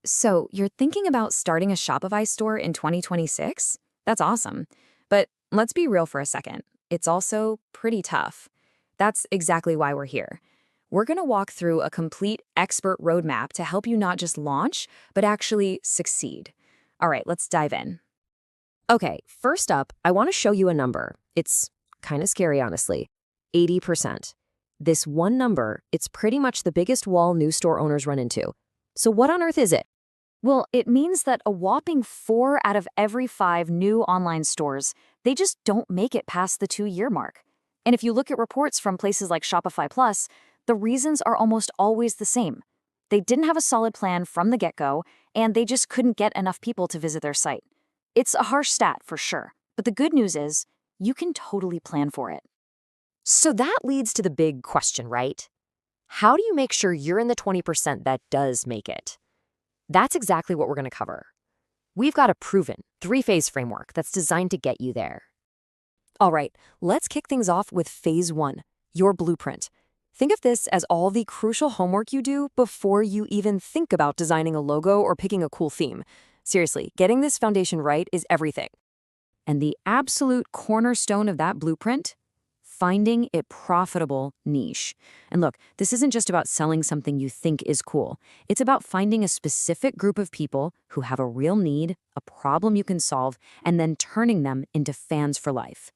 So, you're thinking about starting a Shopify store in 2026? That's awesome. But let's be real for a second. It's also pretty tough. That's exactly why we're here. We're going to walk through a complete expert roadmap to help you not just launch, but actually succeed. All right, let's dive in. Okay, first up, I want to show you a number. It's kind of scary, honestly. 80%. This one number, it's pretty much the biggest wall new store owners run into. So what on earth is it? Well, it means that a whopping 4 out of every 5 new online stores, they just don't make it past the 2-year mark. And if you look at reports from places like Shopify Plus, the reasons are almost always the same. They didn't have a solid plan from the get-go, and they just couldn't get enough people to visit their site. It's a harsh stat for sure, but the good news is you can totally plan for it. So that leads to the big question, right? How do you make sure you're in the 20% that does make it? That's exactly what we're going to cover. We've got a proven 3-phase framework that's designed to get you there. All right, let's kick things off with phase 1, your blueprint. Think of this as all the crucial homework you do before you even think about designing a logo or picking a cool theme. Seriously, getting this foundation right is everything. And the absolute cornerstone of that blueprint? Finding a profitable niche. And look, this isn't just about selling something you think is cool. It's about finding a specific group of people who have a real need, a problem you can solve, and then turning them into fans for life.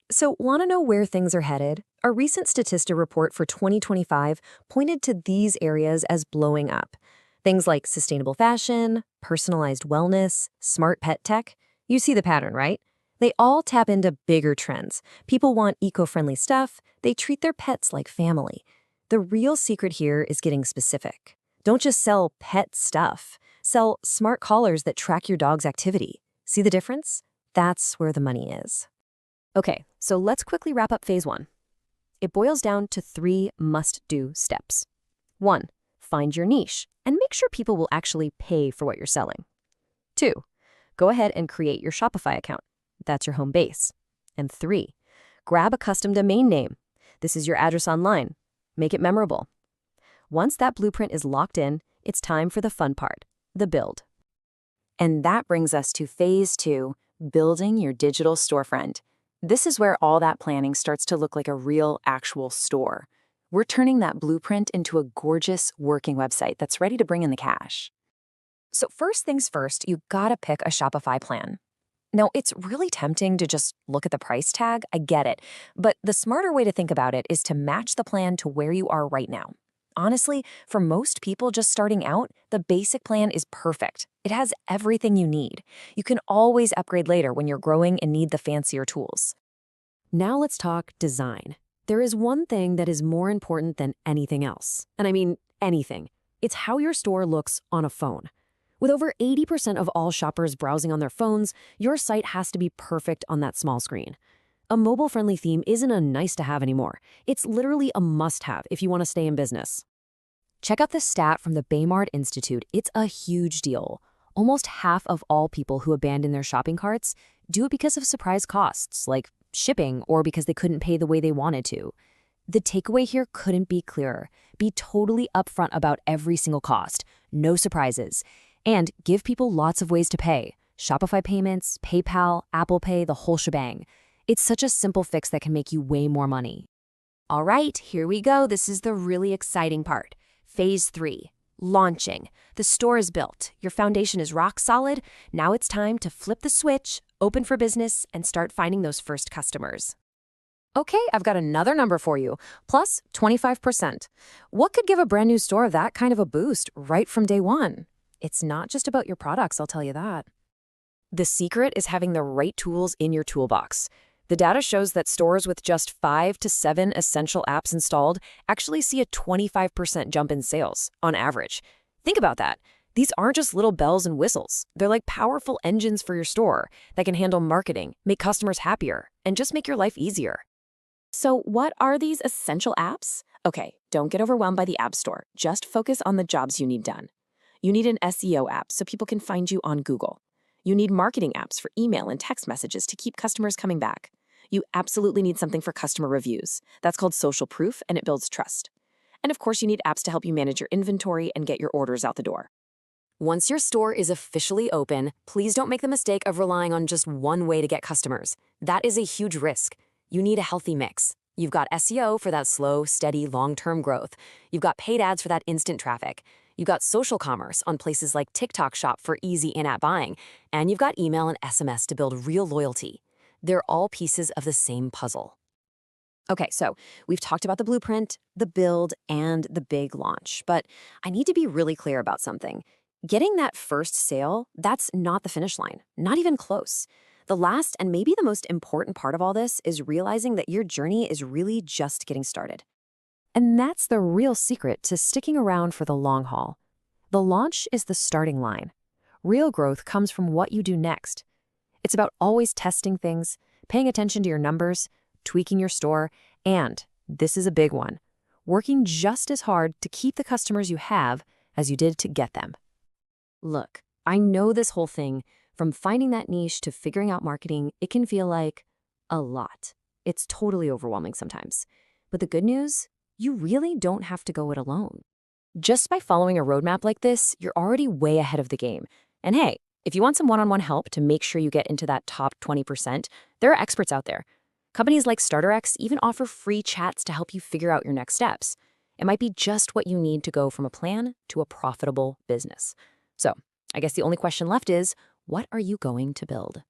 So, want to know where things are headed? A recent Statista report for 2025 pointed to these areas as blowing up. Things like sustainable fashion, personalized wellness, smart pet tech. You see the pattern, right? They all tap into bigger trends. People want eco-friendly stuff. They treat their pets like family. The real secret here is getting specific. Don't just sell pet stuff. Sell smart collars that track your dog's activity. See the difference? That's where the money is. Okay, so let's quickly wrap up phase 1. It boils down to 3 must-do steps. 1, find your niche and make sure people will actually pay for what you're selling. 2, go ahead and create your Shopify account. That's your home base. And 3, grab a custom domain name. This is your address online. Make it memorable. Once that blueprint is locked in, it's time for the fun part, the build. And that brings us to phase 2, building your digital storefront. This is where all that planning starts to look like a real, actual store. We're turning that blueprint into a gorgeous working website that's ready to bring in the cash. So first things first, you gotta pick a Shopify plan. Now, it's really tempting to just look at the price tag, I get it, but the smarter way to think about it is to match the plan to where you are right now. Honestly, for most people just starting out, the basic plan is perfect. It has everything you need. You can always upgrade later when you're growing and need the fancier tools. Now let's talk design. There is one thing that is more important than anything else. And I mean anything. It's how your store looks on a phone. With over 80% of all shoppers browsing on their phones, your site has to be perfect on that small screen. A mobile-friendly theme isn't a nice-to-have anymore. It's literally a must-have if you want to stay in business. Check out this stat from the Baymard Institute. It's a huge deal. Almost half of all people who abandon their shopping carts do it because of surprise costs, like shipping, or because they couldn't pay the way they wanted to. The takeaway here couldn't be clearer. Be totally upfront about every single cost. No surprises. And give people lots of ways to pay. Shopify payments, PayPal, Apple Pay, the whole shebang. It's such a simple fix that can make you way more money. All right, here we go. This is the really exciting part. Phase 3, launching. The store is built. Your foundation is rock solid. Now it's time to flip the switch, open for business, and start finding those first customers. Okay, I've got another number for you, plus 25%. What could give a brand new store that kind of a boost right from day one? It's not just about your products, I'll tell you that. The secret is having the right tools in your toolbox. The data shows that stores with just 5 to 7 essential apps installed actually see a 25% jump in sales, on average. Think about that. These aren't just little bells and whistles. They're like powerful engines for your store that can handle marketing, make customers happier, and just make your life easier. So what are these essential apps? Okay, don't get overwhelmed by the App Store. Just focus on the jobs you need done. You need an SEO app so people can find you on Google. You need marketing apps for email and text messages to keep customers coming back. You absolutely need something for customer reviews. That's called social proof, and it builds trust. And of course, you need apps to help you manage your inventory and get your orders out the door. Once your store is officially open, please don't make the mistake of relying on just one way to get customers. That is a huge risk. You need a healthy mix. You've got SEO for that slow, steady, long-term growth. You've got paid ads for that instant traffic. You've got social commerce on places like TikTok Shop for easy in-app buying. And you've got email and SMS to build real loyalty. They're all pieces of the same puzzle. Okay, so we've talked about the blueprint, the build, and the big launch. But I need to be really clear about something. Getting that first sale, that's not the finish line, not even close. The last and maybe the most important part of all this is realizing that your journey is really just getting started. And that's the real secret to sticking around for the long haul. The launch is the starting line. Real growth comes from what you do next. It's about always testing things, paying attention to your numbers, tweaking your store, and, this is a big one, working just as hard to keep the customers you have as you did to get them. Look, I know this whole thing, from finding that niche to figuring out marketing, it can feel like a lot. It's totally overwhelming sometimes. But the good news, you really don't have to go it alone. Just by following a roadmap like this, you're already way ahead of the game. And hey, if you want some one-on-one help to make sure you get into that top 20%, there are experts out there. Companies like StarterX even offer free chats to help you figure out your next steps. It might be just what you need to go from a plan to a profitable business. So, I guess the only question left is, what are you going to build?